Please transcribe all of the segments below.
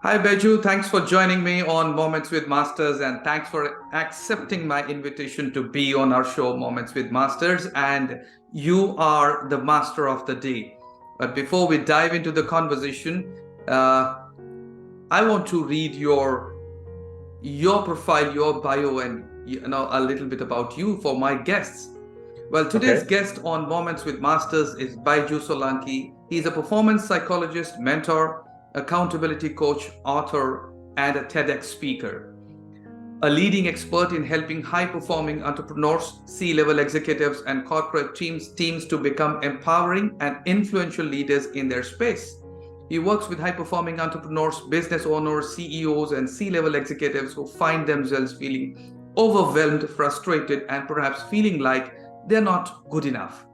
Hi, Baiju. Thanks for joining me on Moments with Masters, and thanks for accepting my invitation to be on our show, Moments with Masters. And you are the master of the day. But before we dive into the conversation, I want to read your profile, your bio, and a little bit about you for my guests. Well, today's guest on Moments with Masters is Baiju Solanki. He's a performance psychologist, mentor, accountability coach, author, and a TEDx speaker. A leading expert in helping high-performing entrepreneurs, C-level executives, and corporate teams to become empowering and influential leaders in their space. He works with high-performing entrepreneurs, business owners, CEOs, and C-level executives who find themselves feeling overwhelmed, frustrated, and perhaps feeling like they're not good enough,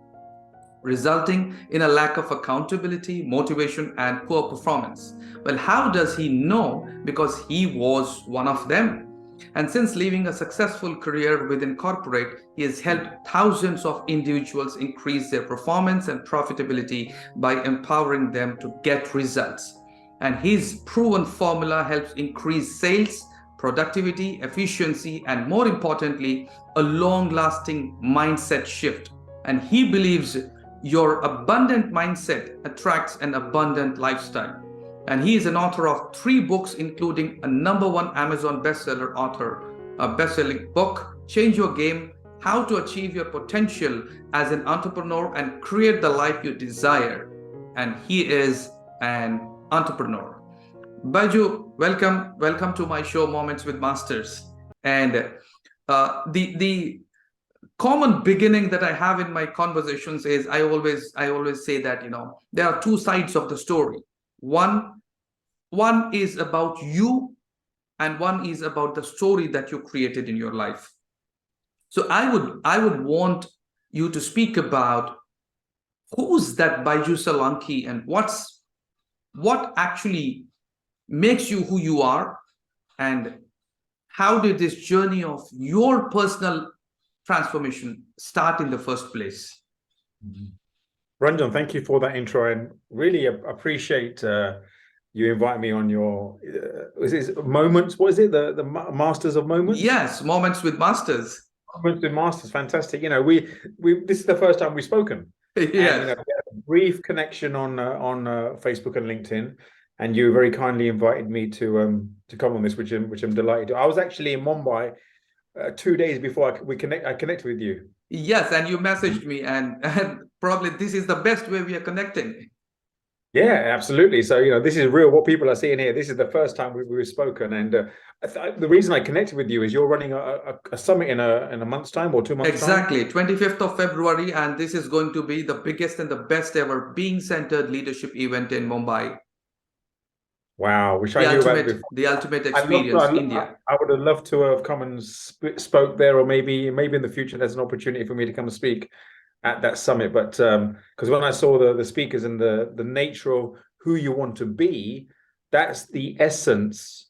resulting in a lack of accountability, motivation, and poor performance. Well, how does he know? Because he was one of them. And since leaving a successful career within corporate, he has helped thousands of individuals increase their performance and profitability by empowering them to get results. And his proven formula helps increase sales, productivity, efficiency, and more importantly, a long-lasting mindset shift. And he believes your abundant mindset attracts an abundant lifestyle. And he is an author of 3 books, including a #1 Amazon bestseller author, a best-selling book, Change Your Game, How to Achieve Your Potential as an Entrepreneur and Create the Life You Desire. And he is an entrepreneur. Baiju, welcome to my show, Moments with Masters. And the common beginning that I have in my conversations is I always say that there are 2 sides of the story. One is about you, and one is about the story that you created in your life. So I would want you to speak about who's that Baiju Solanki and what actually makes you who you are, and how did this journey of your personal transformation start in the first place? Ranjan, thank you for that intro, and really appreciate you inviting me on your is it Moments? What is it? The Masters of Moments? Yes, Moments with Masters. Moments with Masters, fantastic. We this is the first time we've spoken. Yes. And, we had a brief connection on Facebook and LinkedIn, and you very kindly invited me to come on this, which I'm delighted to. I was actually in Mumbai 2 days before I connected with you. Yes, and you messaged me, and probably this is the best way we are connecting. Yeah, absolutely. So, this is real. What people are seeing here, this is the first time we've spoken. And the reason I connected with you is you're running a summit in a month's time or 2 months' Exactly, 25th of February. And this is going to be the biggest and the best ever being-centered leadership event in Mumbai. Wow, wish I knew about it before. The ultimate experience, India. I would have loved to have come and spoke there, or maybe in the future there's an opportunity for me to come and speak at that summit. But because when I saw the speakers and the nature of who you want to be, that's the essence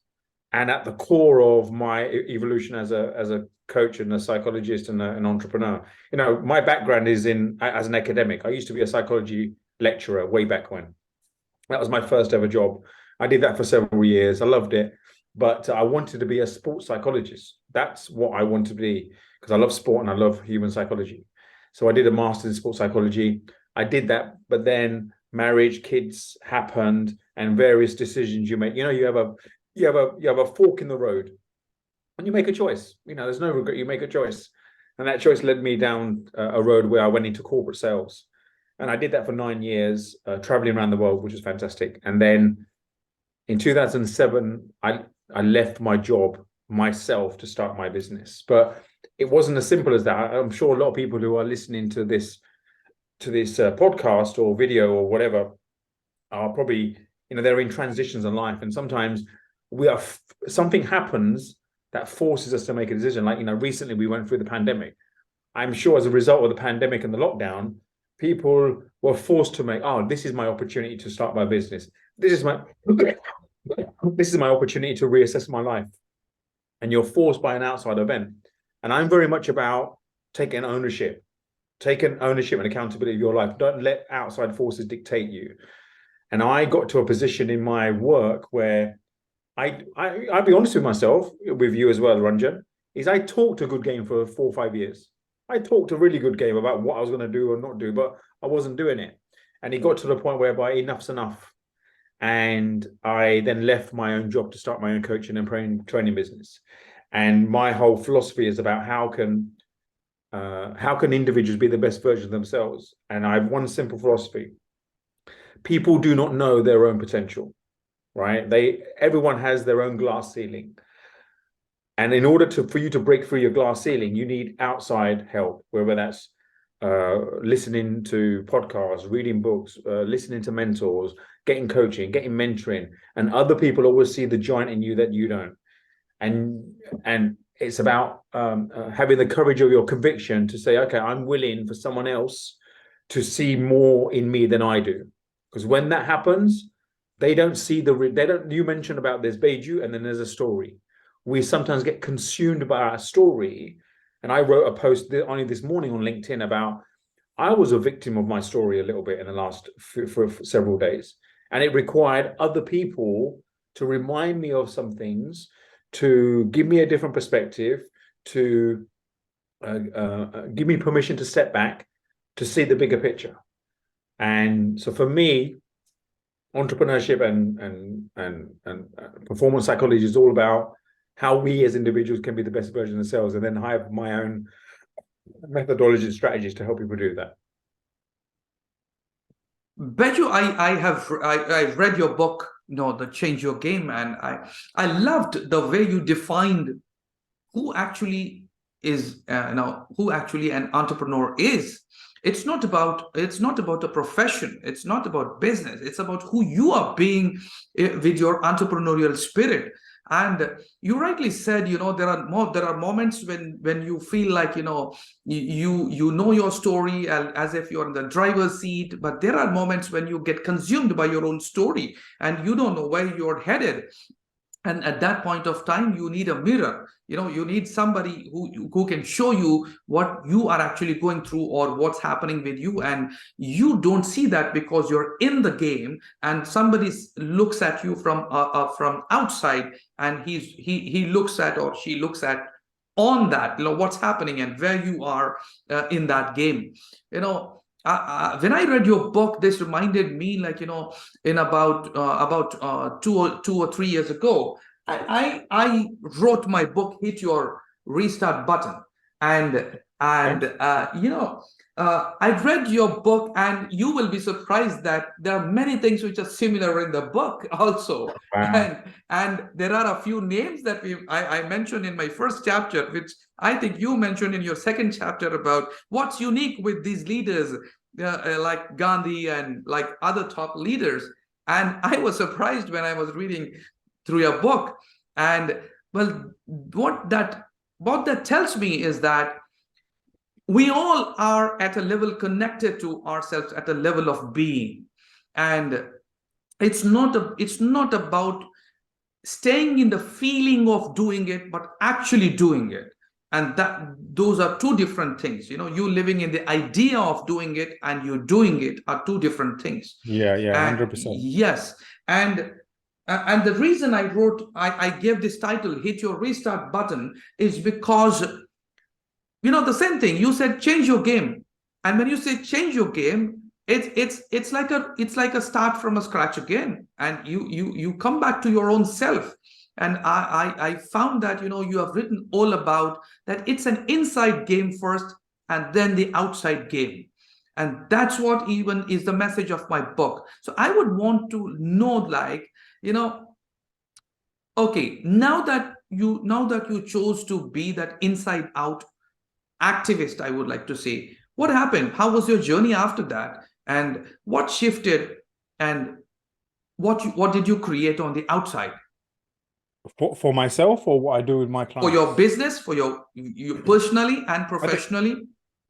and at the core of my evolution as a coach and a psychologist and an entrepreneur. My background is as an academic. I used to be a psychology lecturer way back when. That was my first ever job. I did that for several years. I loved it, but I wanted to be a sports psychologist. That's what I wanted to be, because I love sport and I love human psychology. So I did a master's in sports psychology. I did that, but then marriage, kids happened, and various decisions you make. You have a fork in the road, and you make a choice. There's no regret. You make a choice, and that choice led me down a road where I went into corporate sales, and I did that for 9 years, traveling around the world, which was fantastic. And then in 2007, I left my job myself to start my business, but it wasn't as simple as that. I'm sure a lot of people who are listening to this podcast or video or whatever are probably, they're in transitions in life, and sometimes something happens that forces us to make a decision. Like, recently we went through the pandemic. I'm sure as a result of the pandemic and the lockdown, people were forced to make, this is my opportunity to start my business. This is my opportunity to reassess my life. And you're forced by an outside event. And I'm very much about taking ownership and accountability of your life. Don't let outside forces dictate you. And I got to a position in my work where I'll be honest with myself, with you as well, Ranjan, is I talked a good game for 4 or 5 years. I talked a really good game about what I was going to do or not do, but I wasn't doing it. And it got to the point whereby enough's enough. And I then left my own job to start my own coaching and training business. And my whole philosophy is about how can individuals be the best version of themselves. And I have one simple philosophy: people do not know their own potential, right? Everyone has their own glass ceiling. And in order for you to break through your glass ceiling, you need outside help, whether that's listening to podcasts, reading books, listening to mentors, getting coaching, getting mentoring. And other people always see the giant in you that you don't. And it's about having the courage of your conviction to say, okay, I'm willing for someone else to see more in me than I do. Because when that happens, they don't see you mentioned about there's Baiju and then there's a story. We sometimes get consumed by our story. And I wrote a post only this morning on LinkedIn about, I was a victim of my story a little bit in the last for several days. And it required other people to remind me of some things, to give me a different perspective, to give me permission to step back, to see the bigger picture. And so for me, entrepreneurship and performance psychology is all about how we as individuals can be the best version of ourselves. And then I have my own methodology and strategies to help people do that. Baiju, I've read your book, the Change Your Game, and I loved the way you defined who actually is who actually an entrepreneur is. It's not about a profession. It's not about business. It's about who you are being with your entrepreneurial spirit. And you rightly said, there are moments when you feel like, you know your story as if you're in the driver's seat, but there are moments when you get consumed by your own story and you don't know where you're headed. And at that point of time, you need a mirror. You need somebody who can show you what you are actually going through or what's happening with you. And you don't see that because you're in the game, and somebody looks at you from outside, and he looks at, or she looks at on that, what's happening and where you are in that game. When I read your book, this reminded me, in about 2 or 3 years ago, I wrote my book, Hit Your Restart Button. And I read your book, and you will be surprised that there are many things which are similar in the book also. Wow. And there are a few names that I mentioned in my first chapter, which I think you mentioned in your second chapter, about what's unique with these leaders like Gandhi and like other top leaders. And I was surprised when I was reading through your book. And well, what that tells me is that we all are at a level connected to ourselves, at a level of being. And it's not about staying in the feeling of doing it, but actually doing it. And those are two different things. You living in the idea of doing it and you doing it are two different things. Yeah, 100%. Yes. And the reason I gave this title, Hit Your Restart Button, is because, the same thing. You said change your game. And when you say change your game, it's like a start from a scratch again. And you come back to your own self. And I found that, you have written all about that. It's an inside game first and then the outside game. And that's what even is the message of my book. So I would want to know, okay, now that you chose to be that inside out activist, I would like to say, what happened? How was your journey after that? And what shifted? And what did you create on the outside? For myself, or what I do with my clients? For your business, for you personally and professionally?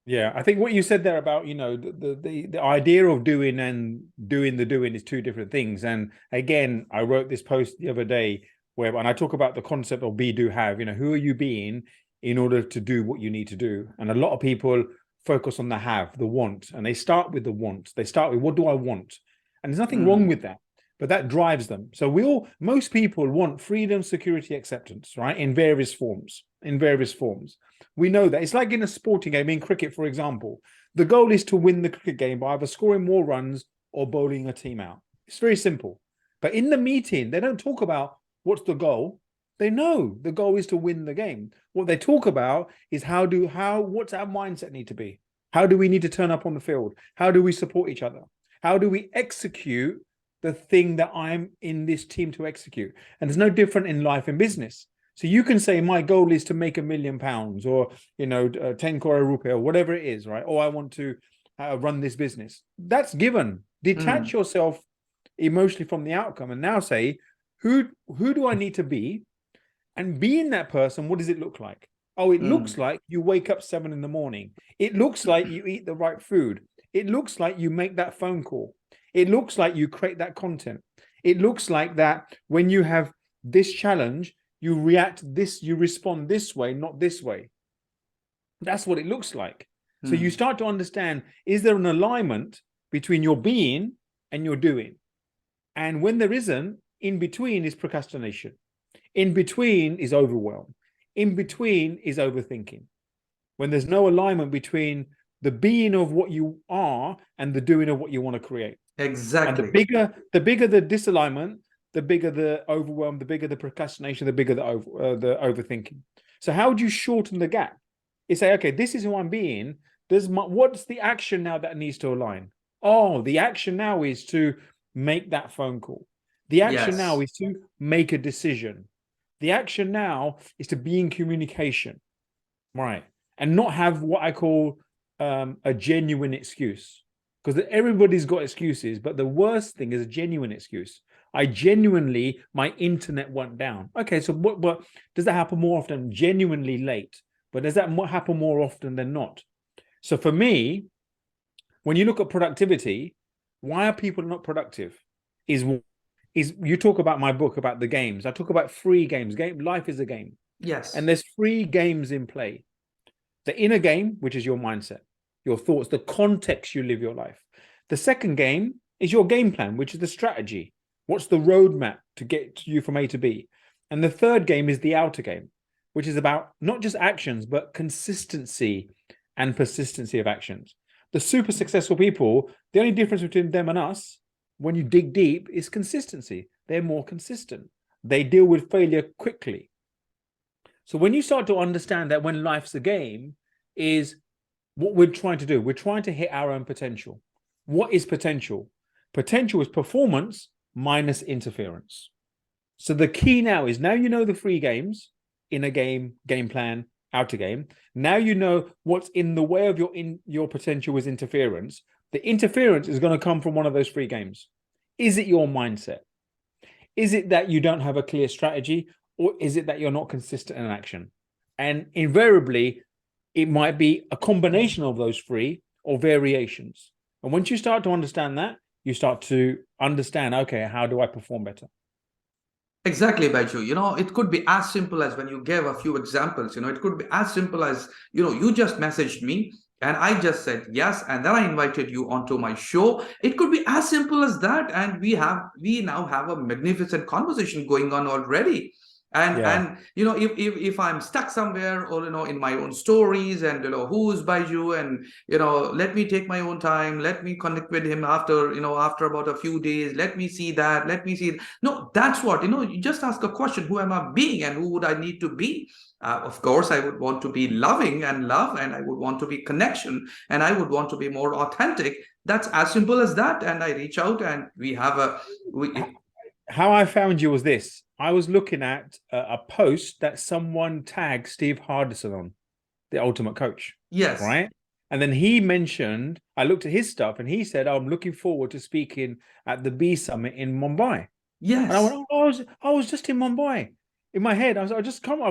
I think what you said there about, the idea of doing and doing is two different things. And again, I wrote this post the other day and I talk about the concept of be, do, have. Who are you being in order to do what you need to do? And a lot of people focus on the have, the want, and they start with the want. They start with, what do I want? And there's nothing wrong with that. but that drives them. So most people want freedom, security, acceptance, right? In various forms. We know that. It's like in a sporting game, in cricket, for example. The goal is to win the cricket game by either scoring more runs or bowling a team out. It's very simple. But in the meeting, they don't talk about what's the goal. They know the goal is to win the game. What they talk about is what's our mindset need to be? How do we need to turn up on the field? How do we support each other? How do we execute the thing that I'm in this team to execute? And it's no different in life and business. So you can say, my goal is to make £1 million or, 10 crore rupee or whatever it is, right? Or I want to run this business. That's given. Detach yourself emotionally from the outcome and now say, who do I need to be? And being that person, what does it look like? Oh, it looks like you wake up 7 a.m. It looks like you eat the right food. It looks like you make that phone call. It looks like you create that content. It looks like that when you have this challenge, you respond this way, not this way. That's what it looks like. So you start to understand, is there an alignment between your being and your doing? And when there isn't, in between is procrastination. In between is overwhelm. In between is overthinking. When there's no alignment between the being of what you are and the doing of what you want to create. Exactly. And the bigger the disalignment, the bigger the overwhelm, the bigger the procrastination, the bigger the overthinking. So how would you shorten the gap? You say, okay, this is who I'm being. What's the action now that needs to align? Oh, the action now is to make that phone call. The action now is to make a decision. The action now is to be in communication, right? And not have what I call a genuine excuse. Because everybody's got excuses, but the worst thing is a genuine excuse. My internet went down. Okay, so what does that happen more often? Genuinely late. But does that happen more often than not? So for me, when you look at productivity, why are people not productive? Is you talk about my book about the games. I talk about 3 games. Life is a game. Yes. And there's 3 games in play. The inner game, which is your mindset, your thoughts, the context you live your life. The second game is your game plan, which is the strategy. What's the roadmap to get you from A to B? And the third game is the outer game, which is about not just actions, but consistency and persistency of actions. The super successful people, the only difference between them and us, when you dig deep, is consistency. They're more consistent. They deal with failure quickly. So when you start to understand that when life's a game is what we're trying to do, we're trying to hit our own potential. What is potential? Potential is performance minus interference. So the key now is, now you know the 3 games, inner game, game plan, outer game. Now you know what's in the way of your potential is interference. The interference is going to come from one of those 3 games. Is it your mindset? Is it that you don't have a clear strategy? Or is it that you're not consistent in action? And invariably, it might be a combination of those 3 or variations. And once you start to understand that, you start to understand, okay, how do I perform better? Exactly, Baiju. It could be as simple as when you gave a few examples, it could be as simple as, you just messaged me and I just said yes, and then I invited you onto my show. It could be as simple as that. And we now have a magnificent conversation going on already. And if I'm stuck somewhere or in my own stories and who's Baiju, and let me take my own time, let me connect with him after about a few days, let me see that, no, that's what you just ask a question: who am I being and who would I need to be? Of course, I would want to be loving and love, and I would want to be connection, and I would want to be more authentic. That's as simple as that. And I reach out and we have how I found you was this. I was looking at a post that someone tagged Steve Hardison on, the ultimate coach. Yes. Right. And then he mentioned, I looked at his stuff and he said, I'm looking forward to speaking at the B Summit in Mumbai. Yes. And I went, I was just in Mumbai. In my head, I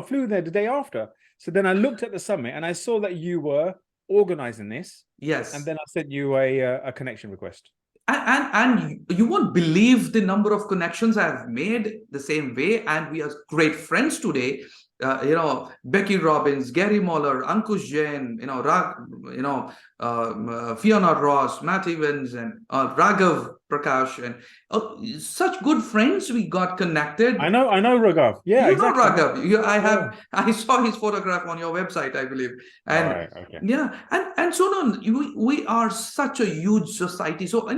flew there the day after. So then I looked at the summit and I saw that you were organizing this. Yes. And then I sent you a connection request. And you won't believe the number of connections I've made the same way, and we are great friends today. Becky Robbins, Gary Moller, Ankush Jain, Fiona Ross, Matt Evans, and Raghav Prakash, and such good friends we got connected. I know Raghav. Yeah, You know exactly. Raghav. I saw his photograph on your website, I believe. And all right, okay. yeah, and so on. We are such a huge society. So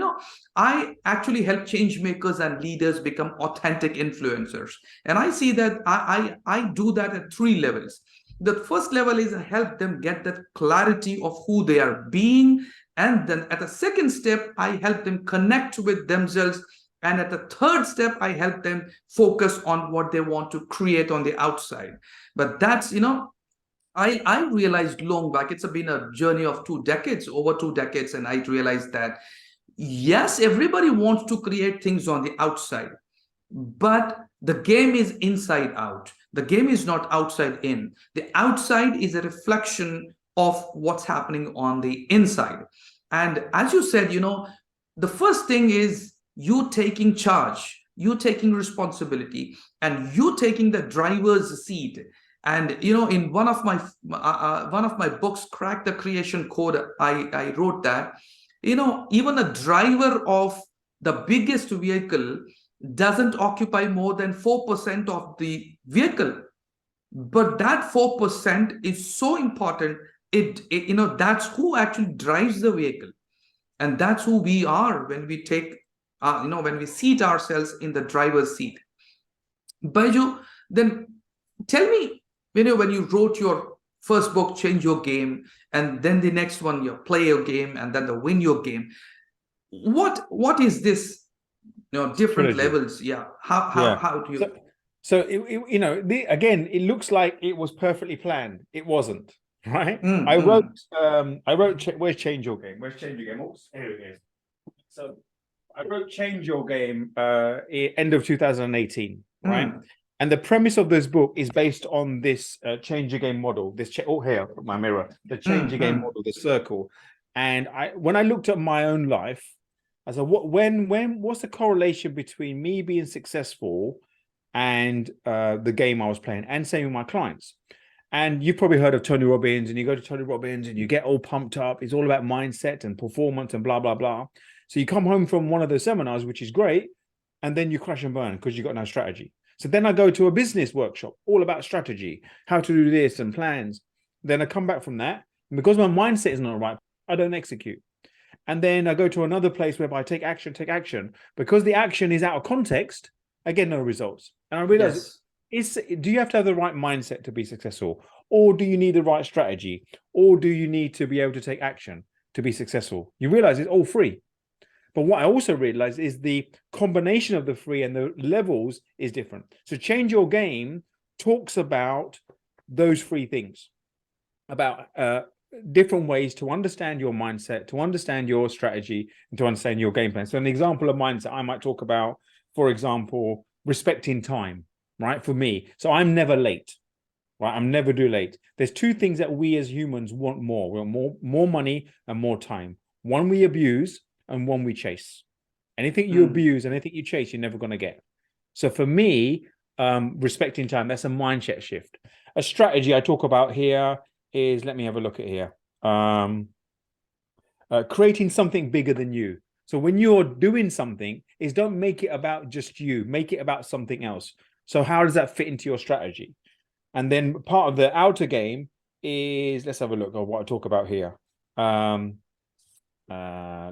I actually help change makers and leaders become authentic influencers. And I see that I do that at 3 levels. The first level is help them get that clarity of who they are being. And then at the second step, I help them connect with themselves. And at the third step, I help them focus on what they want to create on the outside. But that's, I realized long back, it's been a journey of 2 decades, over 2 decades. And I realized that, yes, everybody wants to create things on the outside, but the game is inside out. The game is not outside in. The outside is a reflection of what's happening on the inside. And as you said, the first thing is you taking charge, you taking responsibility, and you taking the driver's seat. And in one of my books, Crack the Creation Code, I wrote that even a driver of the biggest vehicle doesn't occupy more than 4% of the vehicle, but that 4% is so important. That's who actually drives the vehicle, and that's who we are when we take when we seat ourselves in the driver's seat. Baiju, then tell me, when you wrote your first book, Change Your Game, and then the next one, you Play Your Game, and then the Win Your Game, what is this, different Trilogy. levels? Yeah. How do you? So again, it looks like it was perfectly planned. It wasn't, right? I wrote where's Change Your Game? Where's Change Your Game? Oops, here it is. So I wrote Change Your Game end of 2018, right? And the premise of this book is based on this Change Your Game model. Here, I'll put my mirror. The Change Your Game model, the circle. And when I looked at my own life, I said, what's the correlation between me being successful and the game I was playing, and same with my clients? And you've probably heard of Tony Robbins, and you go to Tony Robbins and you get all pumped up. It's all about mindset and performance and blah, blah, blah. So you come home from one of those seminars, which is great, and then you crash and burn because you've got no strategy. So then I go to a business workshop, all about strategy, how to do this and plans. Then I come back from that, and because my mindset is not right, I don't execute. And then I go to another place where I take action. Because the action is out of context, I get no results. And I realize, do you have to have the right mindset to be successful? Or do you need the right strategy? Or do you need to be able to take action to be successful? You realize it's all free. But what I also realized is the combination of the three and the levels is different. So Change Your Game talks about those three things, about different ways to understand your mindset, to understand your strategy, and to understand your game plan. So an example of mindset, I might talk about, for example, respecting time, right? For me, so I'm never late, right? I'm never too late. There's two things that we as humans want more. We want more money and more time. One we abuse and one we chase. Anything you abuse, anything you chase, you're never going to get. So for me, respecting time, that's a mindset shift. A strategy I talk about here is, let me have a look at here. Creating something bigger than you. So when you're doing something, is don't make it about just you, make it about something else. So how does that fit into your strategy? And then part of the outer game is, let's have a look at what I talk about here.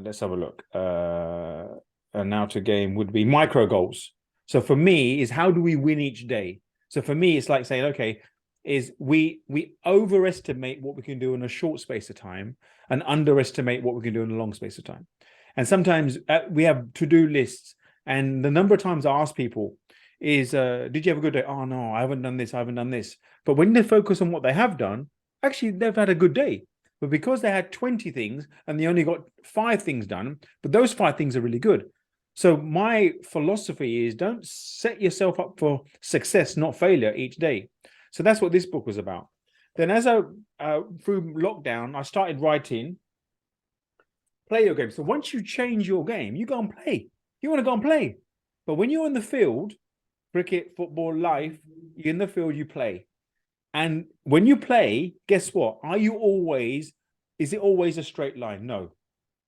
Let's have a look. An outer game would be micro goals. So for me is, how do we win each day? So for me, it's like saying, okay, is we overestimate what we can do in a short space of time and underestimate what we can do in a long space of time. And sometimes we have to-do lists, and the number of times I ask people is, did you have a good day? Oh no, I haven't done this, I haven't done this. But when they focus on what they have done, actually they've had a good day. But because they had 20 things and they only got 5 things done, but those 5 things are really good. So my philosophy is, don't set yourself up for success, not failure each day. So that's what this book was about. Then as I, through lockdown, I started writing Play Your Game. So once you change your game, you go and play. You want to go and play. But when you're in the field, cricket, football, life, you're in the field, you play. And when you play, guess what? Is it always a straight line? No,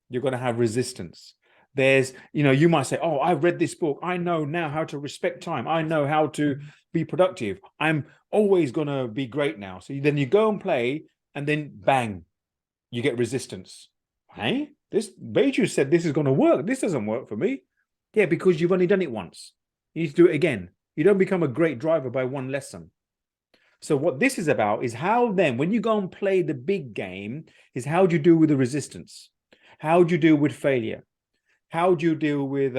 you're going to have resistance. There's, you might say, oh, I've read this book. I know now how to respect time. I know how to be productive. I'm always going to be great now. So then you go and play, and then bang, you get resistance. Hey, this Baiju said this is going to work. This doesn't work for me. Yeah, because you've only done it once. You need to do it again. You don't become a great driver by one lesson. So what this is about is how then, when you go and play the big game, is how do you deal with the resistance? How do you deal with failure? How do you deal with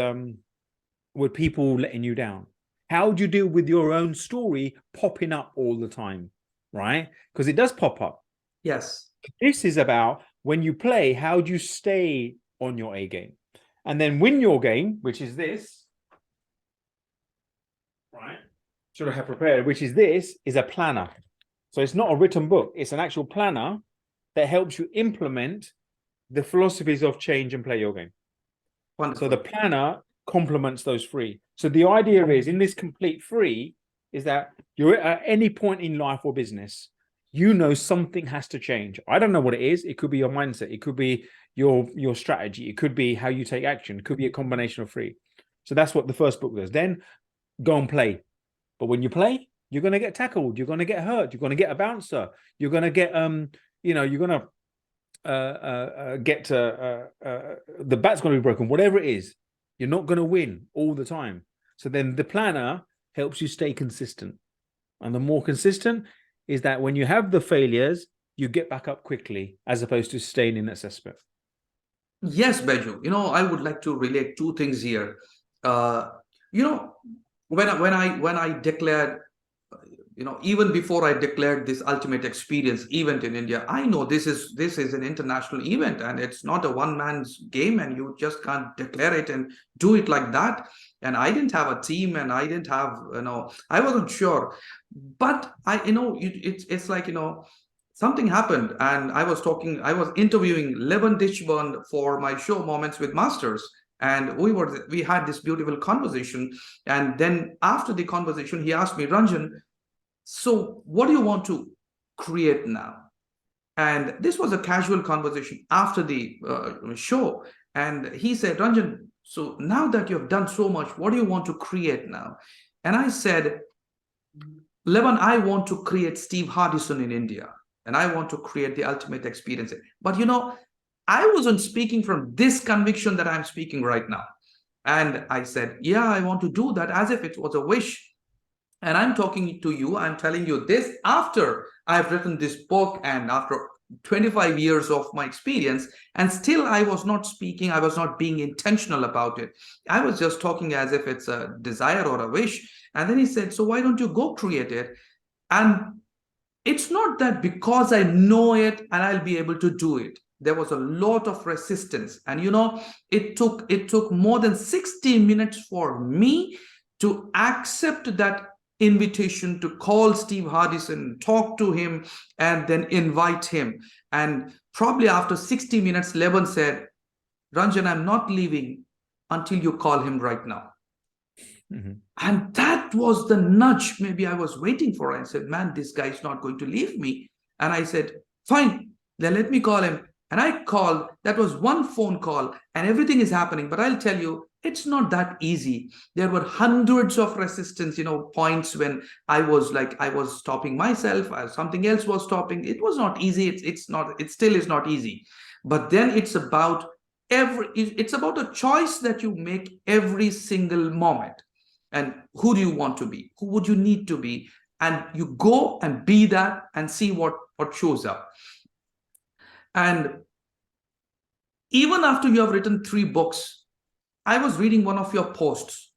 people letting you down? How do you deal with your own story popping up all the time, right? Because it does pop up. Yes. This is about when you play, how do you stay on your A game? And then win your game, which is this, right? Should I have prepared, which is this, is a planner. So it's not a written book. It's an actual planner that helps you implement the philosophies of change and play your game. Wonderful. So the planner complements those three. So the idea is, in this complete free, is that you're at any point in life or business, something has to change. I don't know what it is. It could be your mindset. It could be your strategy. It could be how you take action. It could be a combination of three. So that's what the first book does. Then go and play. But when you play, you're going to get tackled. You're going to get hurt. You're going to get a bouncer. You're going to get, you're going to get the bat's going to be broken. Whatever it is, you're not going to win all the time. So then the planner helps you stay consistent. And the more consistent is that when you have the failures, you get back up quickly, as opposed to staying in assessment. Yes, Baiju. I would like to relate two things here. When I declared, even before I declared this ultimate experience event in India, I know this is an international event, and it's not a one man's game, and you just can't declare it and do it like that. And I didn't have a team, and I didn't have, I wasn't sure, but it's like, something happened, and I was interviewing Levin Ditchburn for my show Moments with Masters. And we had this beautiful conversation. And then after the conversation, he asked me, Ranjan, so what do you want to create now? And this was a casual conversation after the show. And he said, Ranjan, so now that you have done so much, what do you want to create now? And I said, Levin, I want to create Steve Hardison in India. And I want to create the ultimate experience. But I wasn't speaking from this conviction that I'm speaking right now. And I said, yeah, I want to do that, as if it was a wish. And I'm talking to you, I'm telling you this after I've written this book and after 25 years of my experience, and still I was not speaking, I was not being intentional about it. I was just talking as if it's a desire or a wish. And then he said, so why don't you go create it? And it's not that because I know it and I'll be able to do it. There was a lot of resistance. And it took more than 60 minutes for me to accept that invitation to call Steve Hardison, talk to him, and then invite him. And probably after 60 minutes, Levin said, Ranjan, I'm not leaving until you call him right now. Mm-hmm. And that was the nudge maybe I was waiting for. I said, man, this guy is not going to leave me. And I said, fine, then let me call him. And I called. That was one phone call, and everything is happening. But I'll tell you, it's not that easy. There were hundreds of resistance, points when I was stopping myself, something else was stopping. It was not easy. It still is not easy. But then it's about a choice that you make every single moment. And who do you want to be? Who would you need to be? And you go and be that and see what shows up. And even after you have written 3 books, I was reading one of your posts,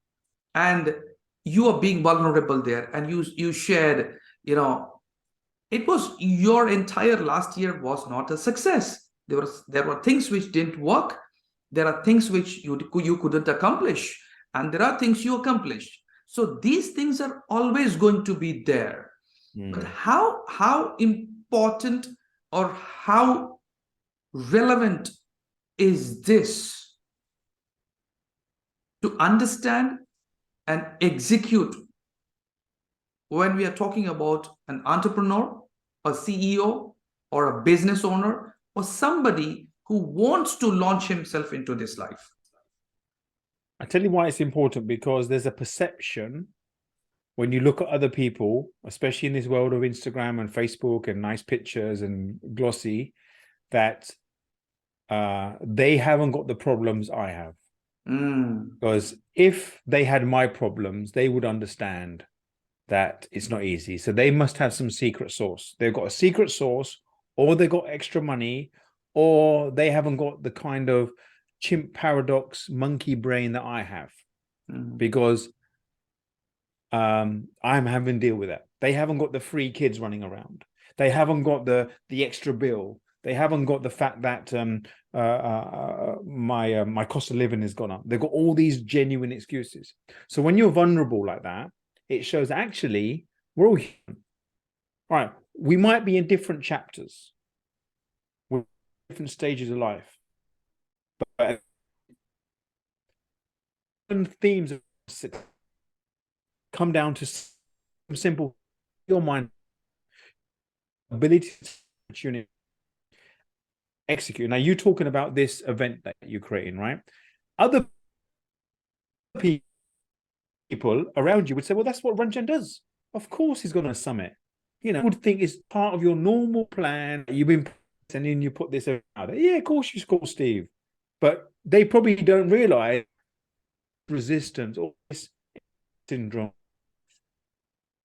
and you are being vulnerable there, and you shared, it was your entire last year was not a success. There were things which didn't work. There are things which you couldn't accomplish, and there are things you accomplished. So these things are always going to be there. But how important or how relevant is this to understand and execute when we are talking about an entrepreneur, a CEO, or a business owner, or somebody who wants to launch himself into this life? I tell you why it's important, because there's a perception when you look at other people, especially in this world of Instagram and Facebook and nice pictures and glossy, that they haven't got the problems I have. Because if they had my problems, they would understand that it's not easy. So they must have some secret sauce. They've got a secret sauce, or they got extra money, or they haven't got the kind of chimp paradox monkey brain that I have. Because I'm having to deal with that. They haven't got the free kids running around. They haven't got the extra bill. They haven't got the fact that my cost of living has gone up. They've got all these genuine excuses. So when you're vulnerable like that, it shows actually we're all human. All right, we might be in different chapters, we're in different stages of life, but themes of come down to simple: your mind, ability to execute. Now, you're talking about this event that you're creating, right? Other people around you would say, well, that's what Ranjan does. Of course he's going to summit. You know, would think it's part of your normal plan. You've been, and then you put this out there. Yeah, of course you call Steve. But they probably don't realize resistance or this syndrome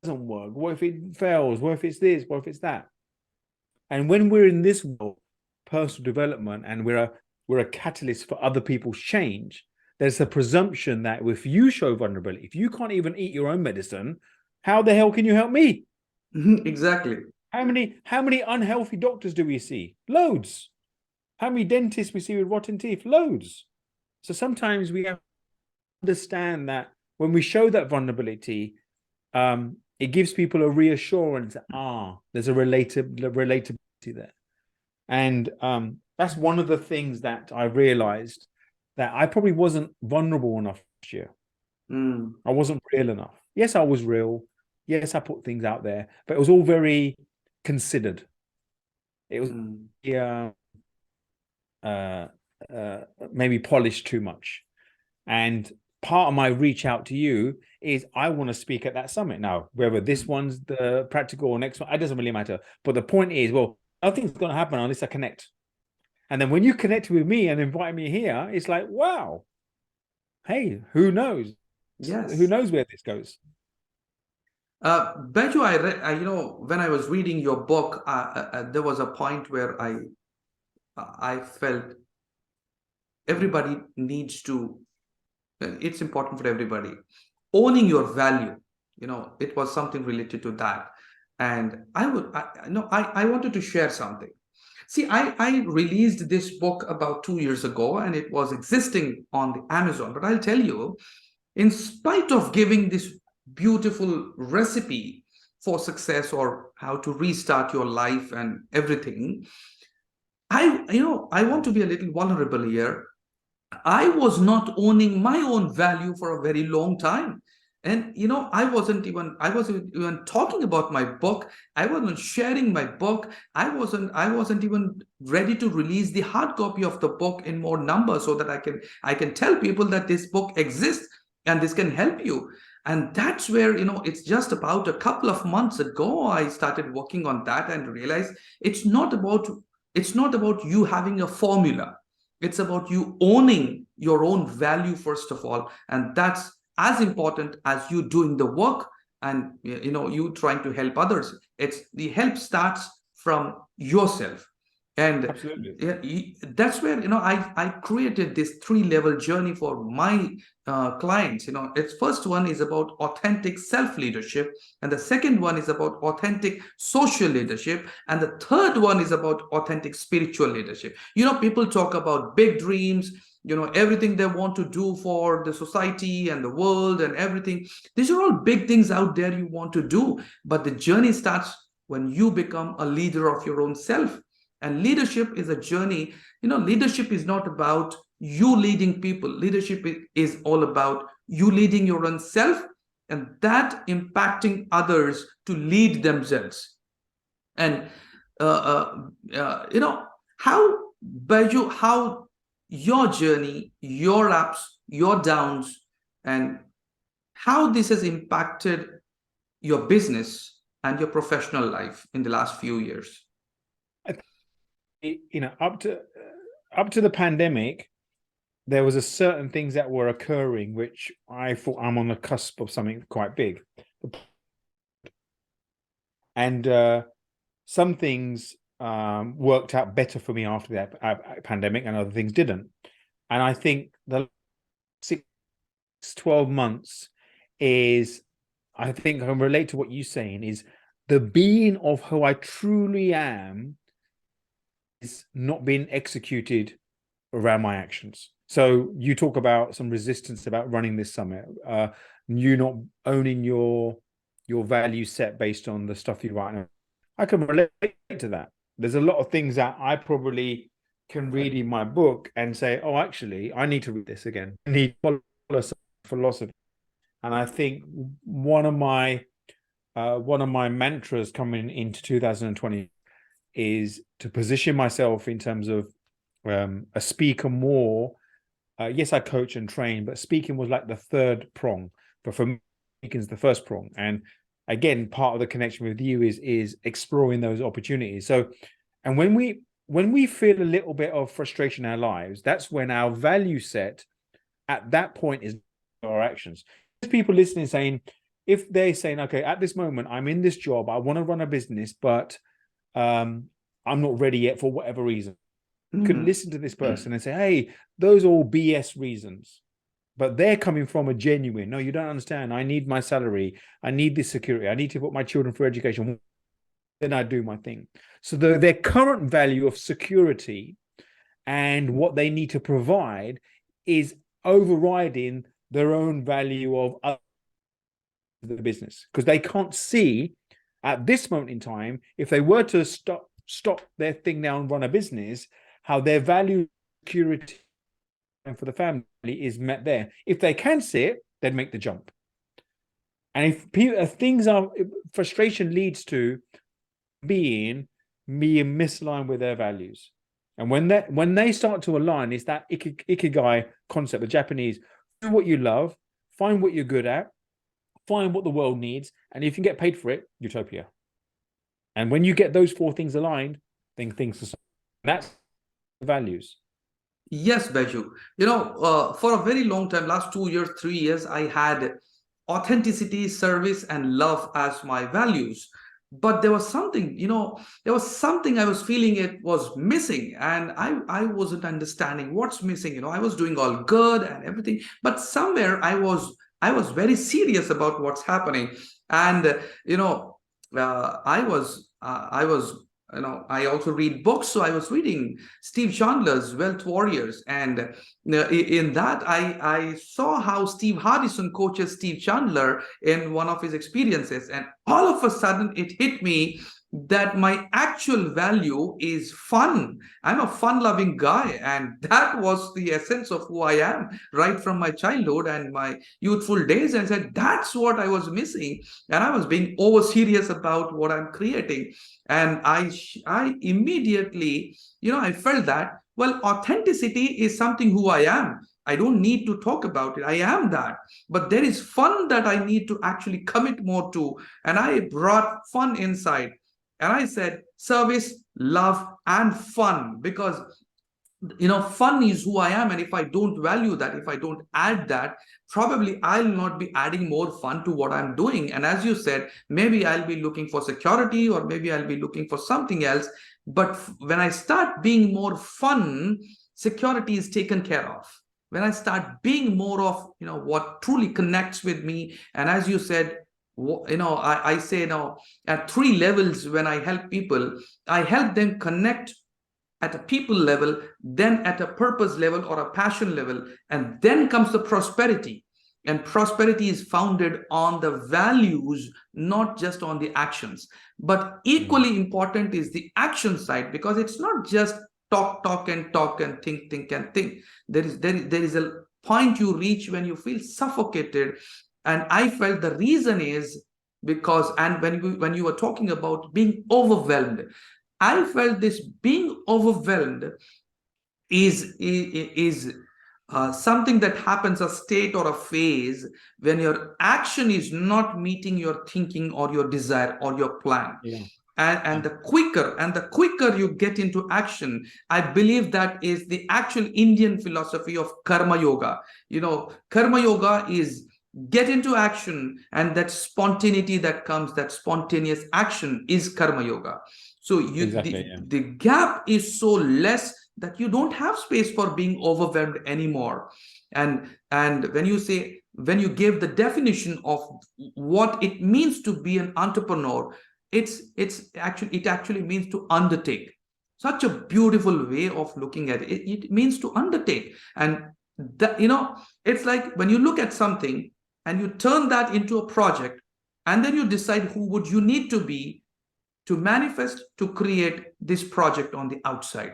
doesn't work. What if it fails? What if it's this? What if it's that? And when we're in this world, personal development, and we're a catalyst for other people's change, there's a presumption that if you show vulnerability, if you can't even eat your own medicine, how the hell can you help me? Exactly. How many unhealthy doctors do we see? Loads. How many dentists we see with rotten teeth? Loads. So sometimes we have to understand that when we show that vulnerability, it gives people a reassurance. There's a relatability there. And that's one of the things that I realized, that I probably wasn't vulnerable enough last year. I wasn't real enough. Yes, I was real. Yes, I put things out there, but it was all very considered. It was maybe polished too much. And part of my reach out to you is I want to speak at that summit. Now, whether this one's the practical or next one, it doesn't really matter. But the point is, well, nothing's going to happen unless I connect. And then when you connect with me and invite me here, it's like, wow, hey, who knows? Yes. Who knows where this goes? Baiju, I read, when I was reading your book, there was a point where I felt everybody needs to, it's important for everybody, owning your value. It was something related to that. And I wanted to share something. See, I released this book about 2 years ago, and it was existing on the Amazon. But I'll tell you, in spite of giving this beautiful recipe for success, or how to restart your life and everything, I want to be a little vulnerable here. I was not owning my own value for a very long time. And I wasn't even talking about my book. I wasn't sharing my book. I wasn't even ready to release the hard copy of the book in more numbers, so that I can tell people that this book exists and this can help you. And that's where, it's just about a couple of months ago I started working on that and realized it's not about you having a formula. It's about you owning your own value, first of all. And that's as important as you doing the work and you trying to help others. It's the help starts from yourself. And absolutely, that's where I created this 3-level journey for my clients. Its first one is about authentic self-leadership, and the second one is about authentic social leadership, and the third one is about authentic spiritual leadership. People talk about big dreams, everything they want to do for the society and the world and everything. These are all big things out there you want to do, but the journey starts when you become a leader of your own self. And leadership is a journey. Leadership is not about you leading people. Leadership is all about you leading your own self and that impacting others to lead themselves. And how, Baiju, how your journey, your ups, your downs, and how this has impacted your business and your professional life in the last few years? Up to the pandemic, there was a certain things that were occurring which I thought I'm on the cusp of something quite big, and some things worked out better for me after that pandemic, and other things didn't. And I think the 12 months is, I think I can relate to what you're saying, is the being of who I truly am is not being executed around my actions. So you talk about some resistance about running this summit, you not owning your value set based on the stuff you write. I can relate to that. There's a lot of things that I probably can read in my book and say, oh, actually, I need to read this again. I need to follow some philosophy. And I think one of my mantras coming into 2020 is to position myself in terms of a speaker more. Yes, I coach and train, but speaking was like the third prong. But for me, speaking is the first prong. And again, part of the connection with you is exploring those opportunities. So, and when we feel a little bit of frustration in our lives, that's when our value set at that point is our actions. There's people listening saying, if they're saying, okay, at this moment, I'm in this job, I want to run a business, but I'm not ready yet for whatever reason. You can listen to this person and say, hey, those are all BS reasons, but they're coming from a genuine, no, you don't understand. I need my salary. I need this security. I need to put my children through education. Then I do my thing. So their current value of security and what they need to provide is overriding their own value of the business, because they can't see at this moment in time, if they were to stop their thing now and run a business, how their value security for the family is met there. If they can see it, they'd make the jump. And if things are, frustration leads to being misaligned with their values. And when they start to align, it's that ikigai concept, the Japanese, do what you love, find what you're good at, find what the world needs, and if you can get paid for it, utopia. And when you get those four things aligned, then things are, that's the values. Yes, Baiju. For a very long time, last 2 years, 3 years, I had authenticity, service, and love as my values. But there was something, I was feeling it was missing, and I wasn't understanding what's missing. I was doing all good and everything, but somewhere I was very serious about what's happening. And I also read books, so I was reading Steve Chandler's Wealth Warriors, and in that I saw how Steve Hardison coaches Steve Chandler in one of his experiences, and all of a sudden it hit me that my actual value is fun. I'm a fun-loving guy, and that was the essence of who I am right from my childhood and my youthful days. And said that's what I was missing, and I was being over serious about what I'm creating. And I immediately, I felt that, well, authenticity is something who I am. I don't need to talk about it. I am that. But there is fun that I need to actually commit more to. And I brought fun inside. And I said service, love, and fun, because fun is who I am. And if I don't value that, if I don't add that, probably I'll not be adding more fun to what I'm doing. And as you said, maybe I'll be looking for security, or maybe I'll be looking for something else. But when I start being more fun, security is taken care of. When I start being more of, what truly connects with me. And as you said, I say now at 3 levels, when I help people, I help them connect at a people level, then at a purpose level or a passion level, and then comes the prosperity. And prosperity is founded on the values, not just on the actions. But equally important is the action side, because it's not just talk and think and think. There is a point you reach when you feel suffocated, And I felt the reason is because, and when you were talking about being overwhelmed, I felt this being overwhelmed is something that happens, a state or a phase when your action is not meeting your thinking or your desire or your plan. Yeah. And the quicker you get into action, I believe that is the actual Indian philosophy of karma yoga. Karma yoga is get into action, and that spontaneity that comes, that spontaneous action, is karma yoga. So Exactly. Yeah. the gap is so less that you don't have space for being overwhelmed anymore. And when you give the definition of what it means to be an entrepreneur, it actually means to undertake. Such a beautiful way of looking at it. It means to undertake. And it's like when you look at something and you turn that into a project, and then you decide who would you need to be to manifest, to create this project on the outside.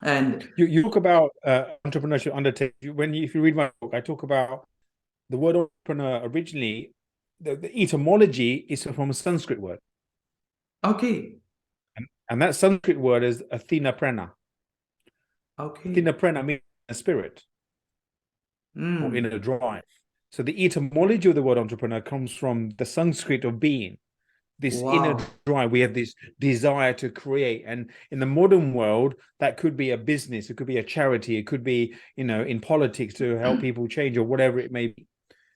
And you talk about entrepreneurship undertake. If you read my book, I talk about the word entrepreneur. Originally, the etymology is from a Sanskrit word. okay. And that Sanskrit word is Athena prana. Okay. Athena prana means a spirit or inner drive. So the etymology of the word entrepreneur comes from the Sanskrit of being. This inner drive, we have this desire to create. And in the modern world, that could be a business, it could be a charity, it could be, in politics to help people change or whatever it may be.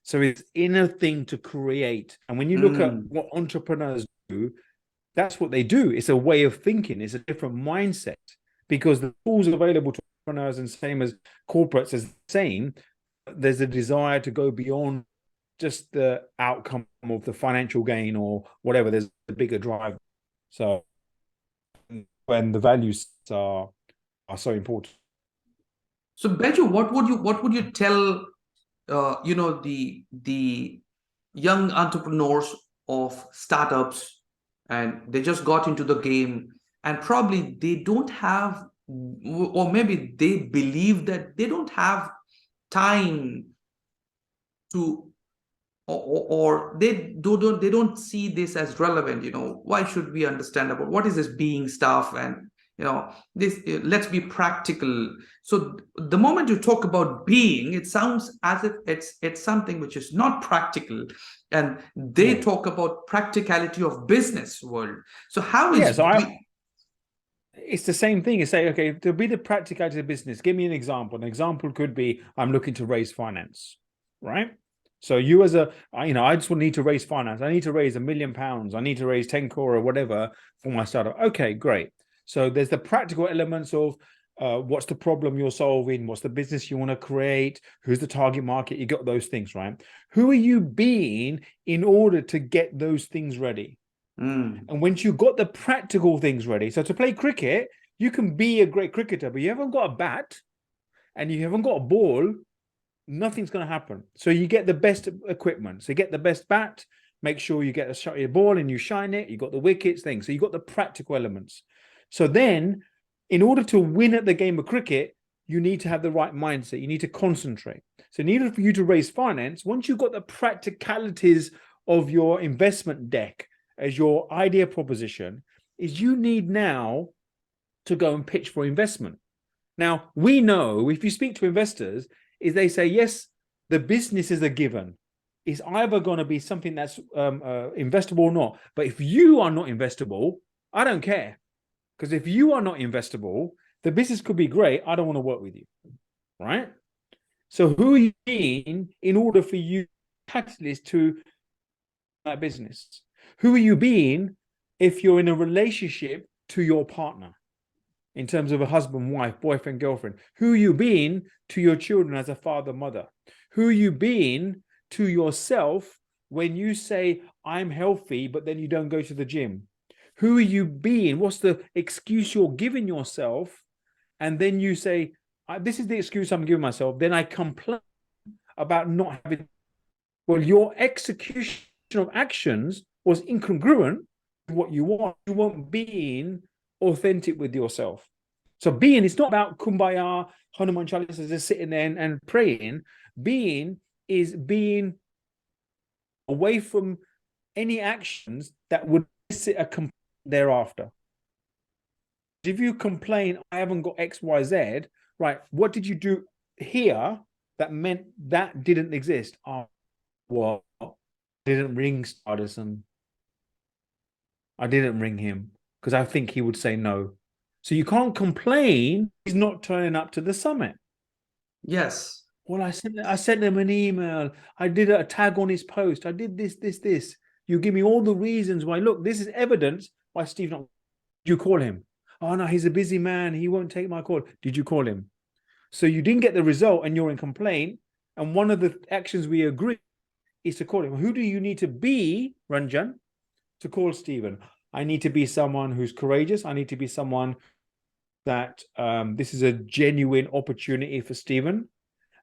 So it's inner thing to create. And when you look at what entrepreneurs do, that's what they do. It's a way of thinking. It's a different mindset, because the tools available to entrepreneurs, and same as corporates, is the same. There's a desire to go beyond just the outcome of the financial gain or whatever. There's a bigger drive. So when the values are so important. So Baiju, what would you tell the young entrepreneurs of startups, and they just got into the game, and probably they don't have, or maybe they believe that they don't have time to, or they don't see this as relevant. Why should we understand about what is this being stuff? And this, let's be practical. So the moment you talk about being, it sounds as if it's something which is not practical, and they talk about practicality of business world. So how is it's the same thing. You say, okay, to be the practicality of business, give me an example. An example could be, I'm looking to raise finance, right? So you as I just need to raise finance. I need to raise £1 million. I need to raise 10 crore or whatever for my startup. Okay, great. So there's the practical elements of what's the problem you're solving? What's the business you want to create? Who's the target market? You got those things, right? Who are you being in order to get those things ready? And once you've got the practical things ready, so to play cricket, you can be a great cricketer, but you haven't got a bat and you haven't got a ball, nothing's going to happen. So you get the best equipment. So you get the best bat, make sure you get a shot your ball and you shine it. You got the wickets thing. So you got the practical elements. So then, in order to win at the game of cricket, you need to have the right mindset. You need to concentrate. So in order for you to raise finance, once you've got the practicalities of your investment deck as your idea proposition, is you need now to go and pitch for investment. Now, we know if you speak to investors, is they say, yes, the business is a given. It's either going to be something that's investable or not. But if you are not investable, I don't care. Because if you are not investable, the business could be great. I don't want to work with you, right? So who are you being in order for you catalyst to that business? Who are you being if you're in a relationship to your partner? In terms of a husband, wife, boyfriend, girlfriend, who are you being to your children as a father, mother? Who are you being to yourself when you say, I'm healthy, but then you don't go to the gym? Who are you being? What's the excuse you're giving yourself? And then you say, this is the excuse I'm giving myself. Then I complain about not having. Well, your execution of actions was incongruent with what you want. You weren't being authentic with yourself. So being, it's not about kumbaya, Hanuman Chalisa, just sitting there and praying. Being is being away from any actions that would elicit a complaint thereafter. If you complain, I haven't got X, Y, Z, right? What did you do here that meant that didn't exist? Oh, well, I didn't ring Stardust. I didn't ring him because I think he would say no. So you can't complain he's not turning up to the summit. Yes. Well, I sent him an email. I did a tag on his post. I did this. You give me all the reasons why. Look, this is evidence why Steve not. Did you call him? Oh no, he's a busy man. He won't take my call. Did you call him? So you didn't get the result, and you're in complaint. And one of the actions we agree is to call him. Who do you need to be, Ranjan, to call Stephen? I need to be someone who's courageous. I need to be someone that this is a genuine opportunity for Stephen.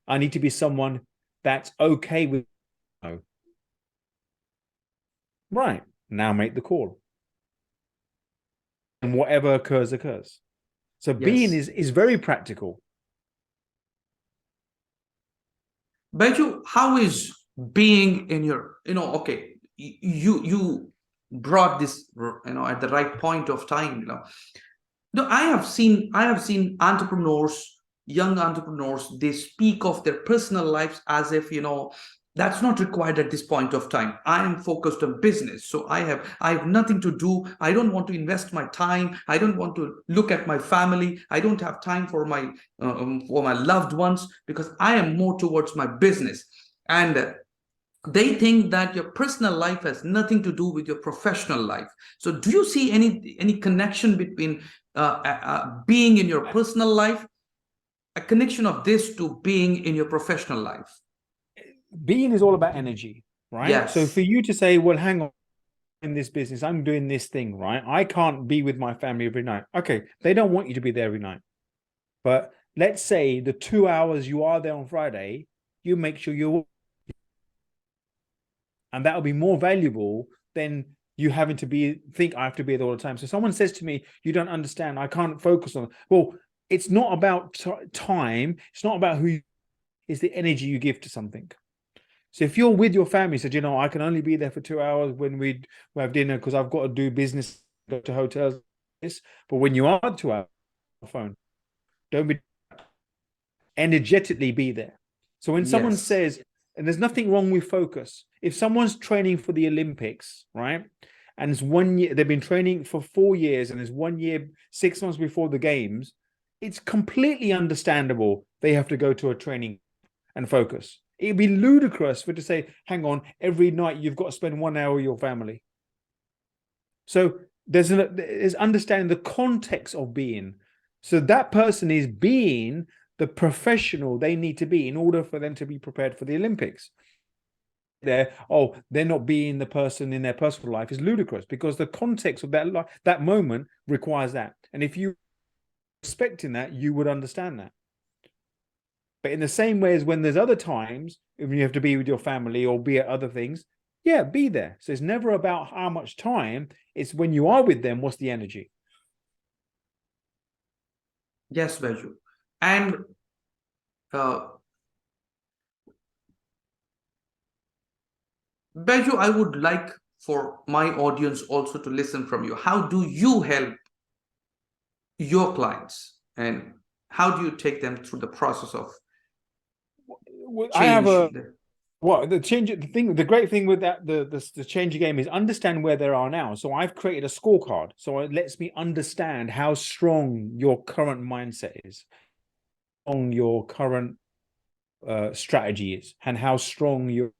I need to be someone that's okay with no. Right. Now make the call. And whatever occurs, occurs. So being is very practical. Baiju, how is being in your, okay, you brought this, at the right point of time, No, I have seen entrepreneurs, young entrepreneurs, they speak of their personal lives as if, that's not required at this point of time. I am focused on business. So I have nothing to do. I don't want to invest my time. I don't want to look at my family. I don't have time for my loved ones because I am more towards my business. And they think that your personal life has nothing to do with your professional life. So do you see any connection between being in your personal life, a connection of this to being in your professional life? Being is all about energy, right? Yes. So for you to say, well, hang on, in this business, I'm doing this thing, right? I can't be with my family every night. Okay, they don't want you to be there every night. But let's say the 2 hours you are there on Friday, you make sure you're, and that'll be more valuable than you having to think I have to be there all the time. So someone says to me, you don't understand, I can't focus on it. Well, it's not about time. It's not about it's the energy you give to something. So if you're with your family, said, I can only be there for 2 hours when we have dinner because I've got to do business, go to hotels. But when you are 2 hours on the phone, don't be energetically be there. So when someone says, and there's nothing wrong with focus. If someone's training for the Olympics, right? And it's 1 year, they've been training for 4 years, and it's 1 year, 6 months before the games, it's completely understandable they have to go to a training and focus. It'd be ludicrous to say, hang on, every night you've got to spend 1 hour with your family. So there's understanding the context of being. So that person is being the professional they need to be in order for them to be prepared for the Olympics. They're not being the person in their personal life is ludicrous because the context of that moment requires that. And if you respecting that, you would understand that. But in the same way as when there's other times when you have to be with your family or be at other things, be there. So it's never about how much time. It's when you are with them, what's the energy? Yes, Baiju. And Baiju, I would like for my audience also to listen from you. How do you help your clients, and how do you take them through the process of change? I have the great thing with that, the change game is understand where they are now. So I've created a scorecard. So it lets me understand how strong your current mindset is, on your current strategy is, and how strong your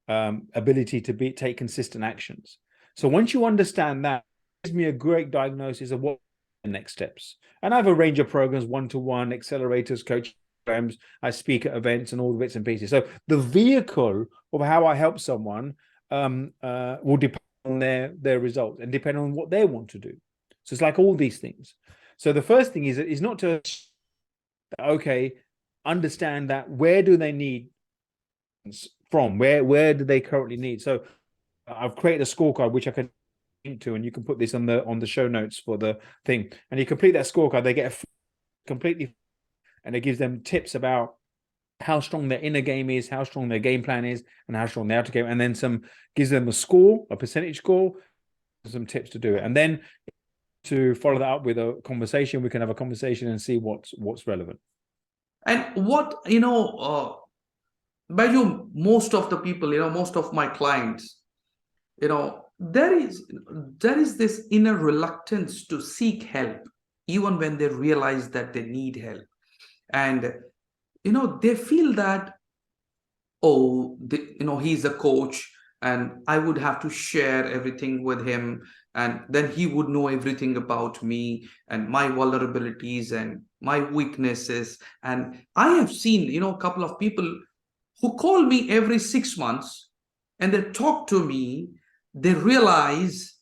ability to take consistent actions. So once you understand that, it gives me a great diagnosis of what the next steps. And I have a range of programs, one-to-one, accelerators, coaching programs. I speak at events and all the bits and pieces. So the vehicle of how I help someone will depend on their results and depend on what they want to do. So it's like all these things. So the first thing is not to, understand that where do they need from, where do they currently need. So I've created a scorecard which I can link to, and you can put this on the show notes for the thing, and you complete that scorecard, they get completely, and it gives them tips about how strong their inner game is, how strong their game plan is, and how strong their outer game, and then gives them a score, a percentage score, some tips to do it. And then to follow that up with a conversation, we can have a conversation and see what's relevant. And what, Baiju, most of the people, most of my clients, there is this inner reluctance to seek help, even when they realize that they need help. And, they feel that, he's a coach and I would have to share everything with him. And then he would know everything about me and my vulnerabilities and my weaknesses. And I have seen, a couple of people who call me every 6 months and they talk to me, they realize,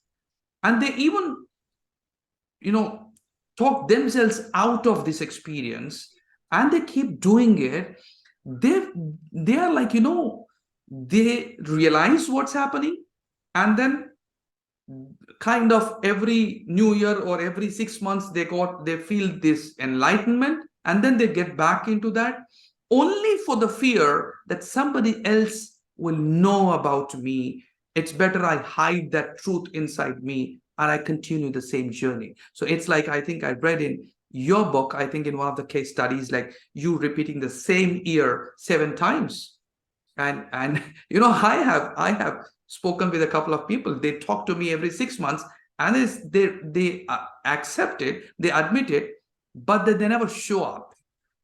and they even, talk themselves out of this experience, and they keep doing it. They are like, they realize what's happening, and then kind of every new year or every 6 months they feel this enlightenment, and then they get back into that, only for the fear that somebody else will know about me. It's better I hide that truth inside me and I continue the same journey. So it's like, I think I read in your book, I think in one of the case studies, like you repeating the same year 7 times. And I have spoken with a couple of people. They talk to me every 6 months, and they accept it, they admit it, but they never show up.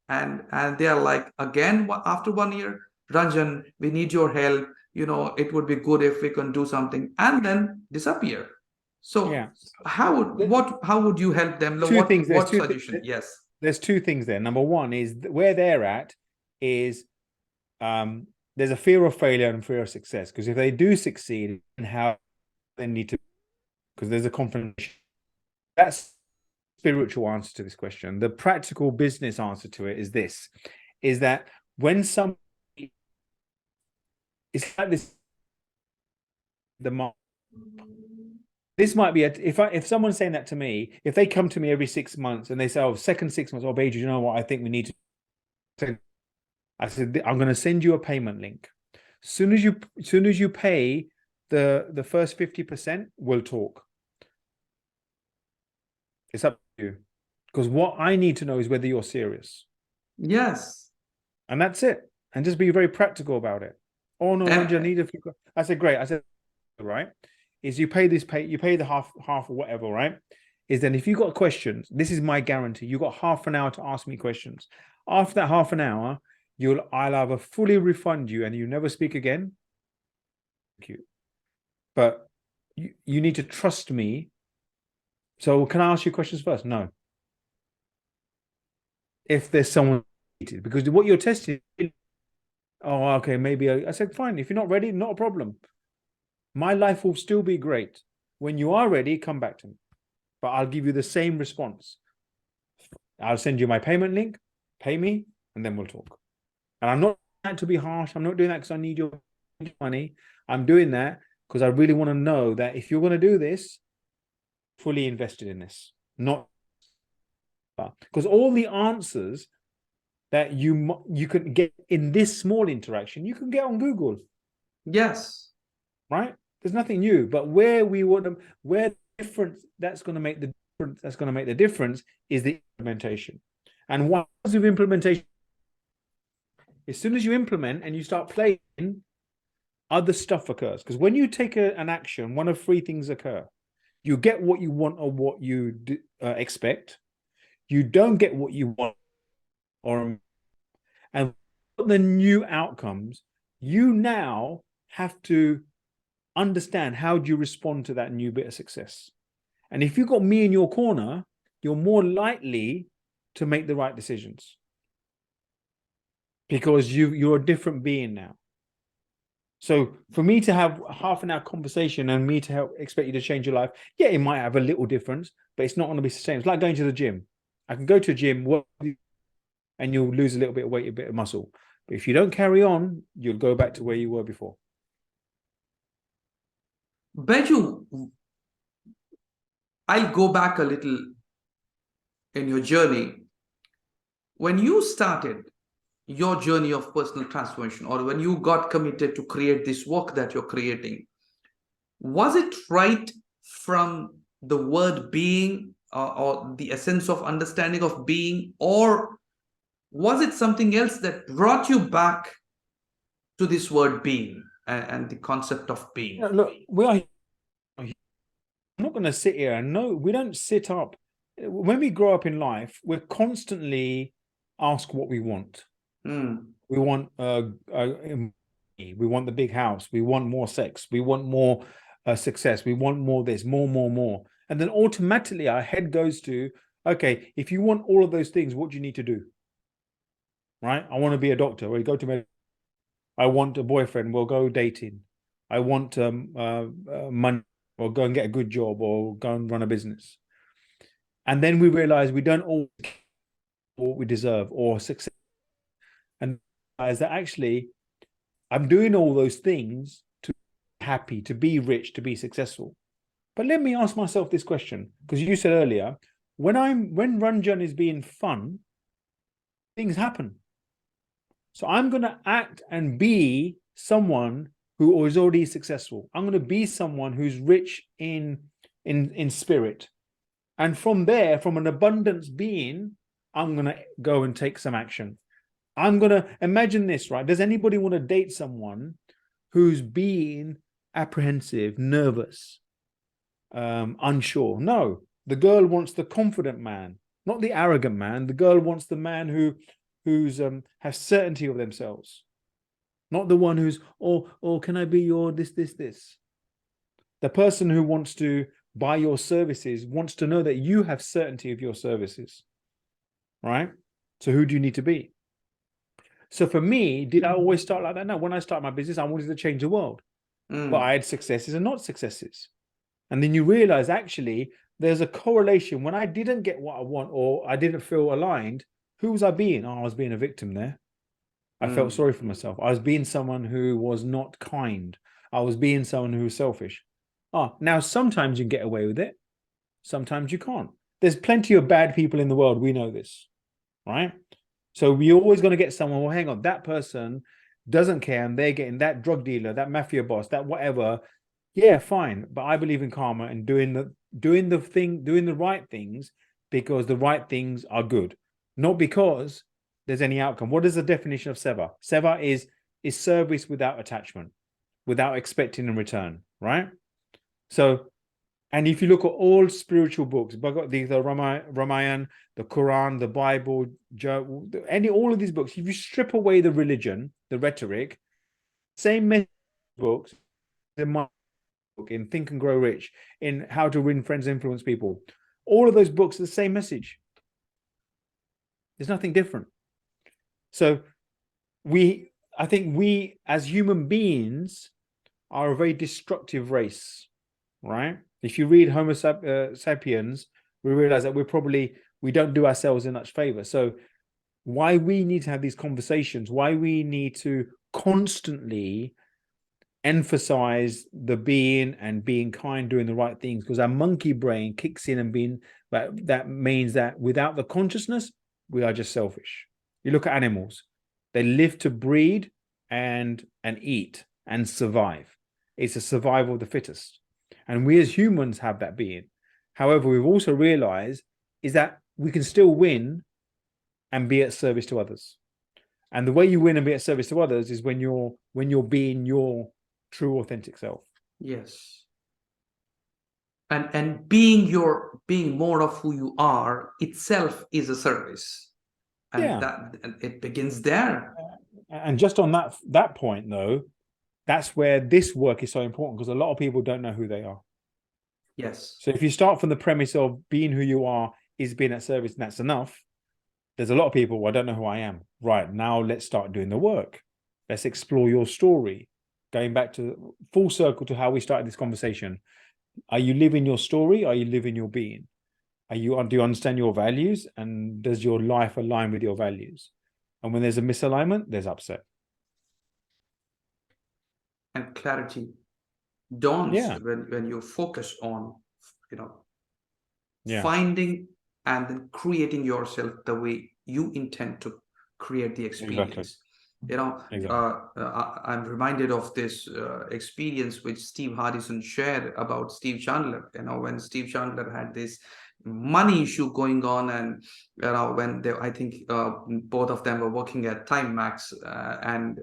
And they are like, again, after 1 year, Ranjan, we need your help. It would be good if we can do something, and then disappear. So yeah, how would you help them? What suggestion? Yes, there's 2 things there. Number one is where they're at is there's a fear of failure and fear of success, because if they do succeed, and how they need to, because there's a confrontation. That's spiritual answer to this question. The practical business answer to it is this: is that when it's like this, this might be if someone's saying that to me, if they come to me every 6 months and they say, second 6 months, Baiju, you know what, I think we need to. I said, I'm going to send you a payment link. Soon as you pay the first 50%, we'll talk. It's up to you, because what I need to know is whether you're serious. Yes, and that's it. And just be very practical about it. Oh no, Ranjan, I need a few. I said, great. I said, right, is you pay the half or whatever, right? Is then if you got questions, this is my guarantee. You got half an hour to ask me questions. After that half an hour, I'll either fully refund you and you never speak again. Thank you. But you need to trust me. So can I ask you questions first? No. If there's someone, because what you're testing, okay, maybe I said, fine. If you're not ready, not a problem. My life will still be great. When you are ready, come back to me. But I'll give you the same response. I'll send you my payment link, pay me, and then we'll talk. And I'm not trying to be harsh. I'm not doing that because I need your money. I'm doing that because I really want to know that if you're going to do this, fully invested in this. Not because all the answers that you can get in this small interaction, you can get on Google. Yes. Right? There's nothing new. But where the difference that's going to make the difference is the implementation. And once of implementation, as soon as you implement and you start playing, other stuff occurs. Because when you take an action, one of 3 things occur. You get what you want or what you expect. You don't get what you want, and the new outcomes, you now have to understand how do you respond to that new bit of success. And if you've got me in your corner, you're more likely to make the right decisions, because you're a different being now. So for me to have a half an hour conversation and me to expect you to change your life, yeah, it might have a little difference, but it's not going to be the same. It's like going to the gym. I can go to a gym and you'll lose a little bit of weight, a bit of muscle. But if you don't carry on, you'll go back to where you were before. Baiju, I'll go back a little in your journey. When you started, your journey of personal transformation, or when you got committed to create this work that you're creating, was it right from the word being, or the essence of understanding of being, or was it something else that brought you back to this word being, and the concept of being? Look, we are. I'm not going to sit here and no, we don't sit up. When we grow up in life, we're constantly asked what we want. We want we want the big house. We want more sex. We want more success. We want more this, more. And then automatically our head goes to, okay, if you want all of those things, what do you need to do? Right? I want to be a doctor. Well, you go to I want a boyfriend. We'll go dating. I want money. Or go and get a good job, or go and run a business. And then we realize we don't all get what we deserve or success. And realize that actually I'm doing all those things to be happy, to be rich, to be successful. But let me ask myself this question, because you said earlier, when Ranjan is being fun, things happen. So I'm going to act and be someone who is already successful. I'm going to be someone who's rich in spirit. And from there, from an abundance being, I'm going to go and take some action. I'm going to imagine this, right? Does anybody want to date someone who's being apprehensive, nervous, unsure? No, the girl wants the confident man, not the arrogant man. The girl wants the man who's has certainty of themselves. Not the one who's, oh, can I be your this? The person who wants to buy your services wants to know that you have certainty of your services, right? So who do you need to be? So for me, did I always start like that? No, when I started my business, I wanted to change the world. But I had successes and not successes. And then you realize actually there's a correlation. When I didn't get what I want, or I didn't feel aligned, who was I being? Oh, I was being a victim there. I felt sorry for myself. I was being someone who was not kind. I was being someone who was selfish. Now sometimes you can get away with it. Sometimes you can't. There's plenty of bad people in the world. We know this, right? So we're always going to get someone, well, hang on, that person doesn't care and they're getting that drug dealer, that mafia boss, that whatever. Yeah, fine. But I believe in karma and doing the right things, because the right things are good, not because there's any outcome. What is the definition of seva? Seva is service without attachment, without expecting in return, right? So, and if you look at all spiritual books, the Ramayana, the Quran, the Bible, all of these books, if you strip away the religion, the rhetoric, same books, in Think and Grow Rich, in How to Win Friends, Influence People, all of those books are the same message. There's nothing different. So I think we as human beings are a very destructive race, right? If you read Homo sapiens, we realize that we don't do ourselves in much favor. So why we need to have these conversations, why we need to constantly emphasize the being and being kind, doing the right things, because our monkey brain kicks in and that means that without the consciousness, we are just selfish. You look at animals, they live to breed and eat and survive. It's a survival of the fittest. And we as humans have that being. However, we've also realized is that we can still win and be at service to others. And the way you win and be at service to others is when you're being your true authentic self. Yes. And being more of who you are itself is a service. And and it begins there. And just on that point though, that's where this work is so important, because a lot of people don't know who they are. Yes. So if you start from the premise of being who you are is being at service and that's enough, there's a lot of people, well, I don't know who I am. Right, now let's start doing the work. Let's explore your story. Going back to full circle to how we started this conversation. Are you living your story? Are you living your being? Do you understand your values? And does your life align with your values? And when there's a misalignment, there's upset. And clarity dawns when you focus on, finding and then creating yourself the way you intend to create the experience. Exactly. You know, Exactly. I'm reminded of this experience which Steve Hardison shared about Steve Chandler. You know, when Steve Chandler had this money issue going on, and you know, when they, I think both of them were working at Time Max, and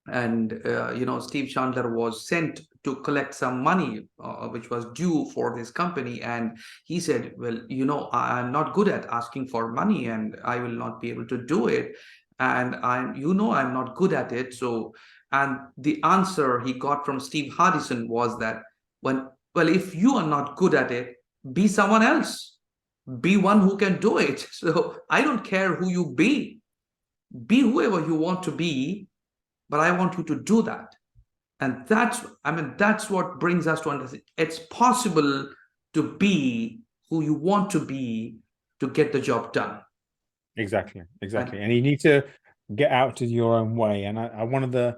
you know, Steve Chandler was sent to collect some money which was due for this company, and he said, well, you know, I'm not good at asking for money and I will not be able to do it, and I'm, you know, I'm not good at it. So, and the answer he got from Steve Hardison was that, when, well, if you are not good at it, be someone else, be one who can do it. So I don't care who you be whoever you want to be, but I want you to do that. And that's, I mean, that's what brings us to understand it's possible to be who you want to be to get the job done. Exactly. And you need to get out to your own way. And I one of the,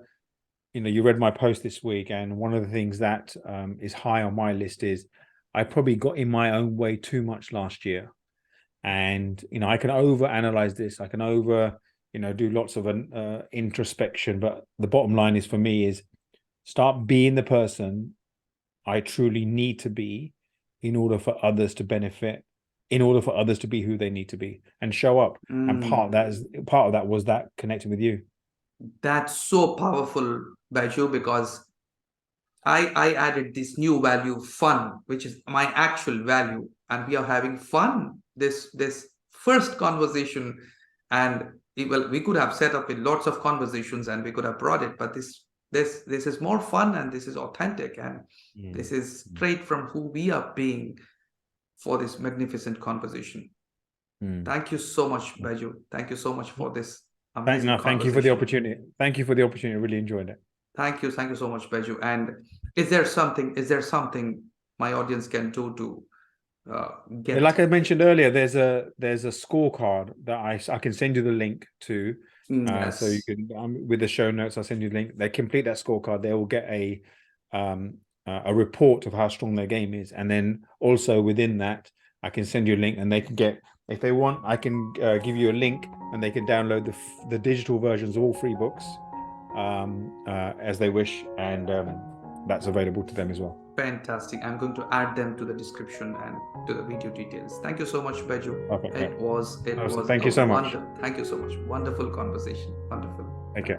you know, you read my post this week, and one of the things that is high on my list is I probably got in my own way too much last year. And, you know, I can over analyze this. I can you know, do lots of introspection. But the bottom line is, for me, is start being the person I truly need to be in order for others to benefit, in order for others to be who they need to be and show up. And part of that was that connecting with you. That's so powerful, Baiju, because I added this new value, fun, which is my actual value, and we are having fun this first conversation. And well, we could have set up with lots of conversations and we could have brought it, but this is more fun, and this is authentic, and this is straight from who we are being for this magnificent conversation. Thank you so much, Baiju. Thank you so much for this amazing conversation. Thank you for the opportunity. Thank you for the opportunity. I really enjoyed it. Thank you so much, Baiju. And is there something my audience can do to get? Like I mentioned earlier, there's a scorecard that I can send you the link to. Yes. So you can, with the show notes, I'll send you the link. They complete that scorecard, they will get a report of how strong their game is, and then also within that, I can send you a link, and they can get, if they want, I can give you a link, and they can download the digital versions of all 3 books as they wish, and that's available to them as well. Fantastic. I'm going to add them to the description and to the video details. Thank you so much, Baiju. Okay. It was Thank you so much. Thank you so much. Wonderful conversation. Wonderful. Thank you.